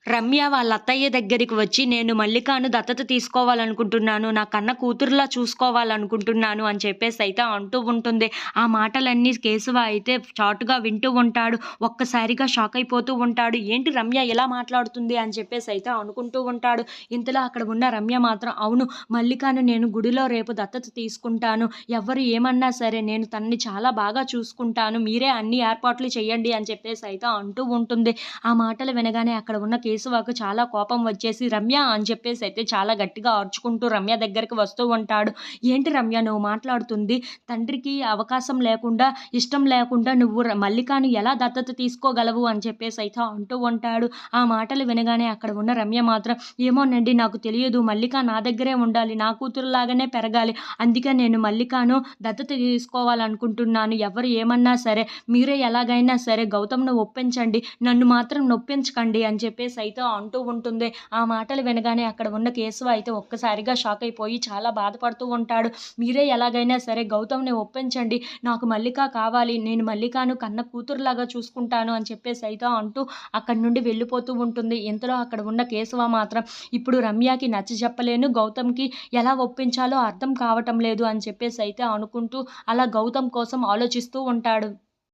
రమ్య వాళ్ళ అత్తయ్య దగ్గరికి వచ్చి, "నేను మల్లికాను దత్తత తీసుకోవాలనుకుంటున్నాను. నా కన్న కూతురులా చూసుకోవాలనుకుంటున్నాను" అని చెప్పేసైతే అంటూ ఉంటుంది. ఆ మాటలన్నీ కేశవ అయితే చాటుగా వింటూ ఉంటాడు. ఒక్కసారిగా షాక్ అయిపోతూ ఉంటాడు. ఏంటి రమ్య ఇలా మాట్లాడుతుంది అని చెప్పేసైతే అనుకుంటూ ఉంటాడు. ఇంతలో అక్కడ ఉన్న రమ్య మాత్రం, "అవును, మల్లికాను నేను గుడిలో రేపు దత్తత తీసుకుంటాను. ఎవ్వరు ఏమన్నా సరే నేను తనని చాలా బాగా చూసుకుంటాను. మీరే అన్ని ఏర్పాట్లు చేయండి" అని చెప్పేసైతే అంటూ ఉంటుంది. ఆ మాటలు వినగానే అక్కడ ఉన్న కేశవకు చాలా కోపం వచ్చేసి, "రమ్య" అని చెప్పేసైతే చాలా గట్టిగా అరుచుకుంటూ రమ్య దగ్గరికి వస్తూ ఉంటాడు. "ఏంటి రమ్య నువ్వు మాట్లాడుతుంది? తండ్రికి అవకాశం లేకుండా, ఇష్టం లేకుండా నువ్వు మల్లికను ఎలా దత్తత తీసుకోగలవు?" అని చెప్పేసైతే అంటూ ఉంటాడు. ఆ మాటలు వినగానే అక్కడ ఉన్న రమ్య మాత్రం, "ఏమోనండి నాకు తెలియదు. మల్లిక నా దగ్గరే ఉండాలి. నా కూతురులాగానే పెరగాలి. అందుకే నేను మల్లికను దత్తత తీసుకోవాలనుకుంటున్నాను. ఎవరు ఏమన్నా సరే, మీరే ఎలాగైనా సరే గౌతమ్‌ను ఒప్పించండి. నన్ను మాత్రం నొప్పించకండి" అని చెప్పేసైతే అంటూ ఉంటుంది. ఆ మాటలు వినగానే అక్కడ ఉన్న కేశవ అయితే ఒక్కసారిగా షాక్ అయిపోయి చాలా బాధపడుతూ ఉంటాడు. "మీరే ఎలాగైనా సరే గౌతమ్‌ని ఒప్పించండి. నాకు మల్లిక కావాలి. నేను మల్లికను కన్న కూతురులాగా చూసుకుంటాను" అని చెప్పేసైతే అంటూ అక్కడి నుండి వెళ్ళిపోతూ ఉంటుంది. ఇంతలో అక్కడ ఉన్న కేశవ మాత్రం, "ఇప్పుడు రమ్యకి నచ్చజెప్పలేను. గౌతమ్‌కి ఎలా ఒప్పించాలో అర్థం కావటం లేదు" అని చెప్పేసైతే అనుకుంటూ అలా గౌతమ్ కోసం ఆలోచిస్తూ ఉంటాడు.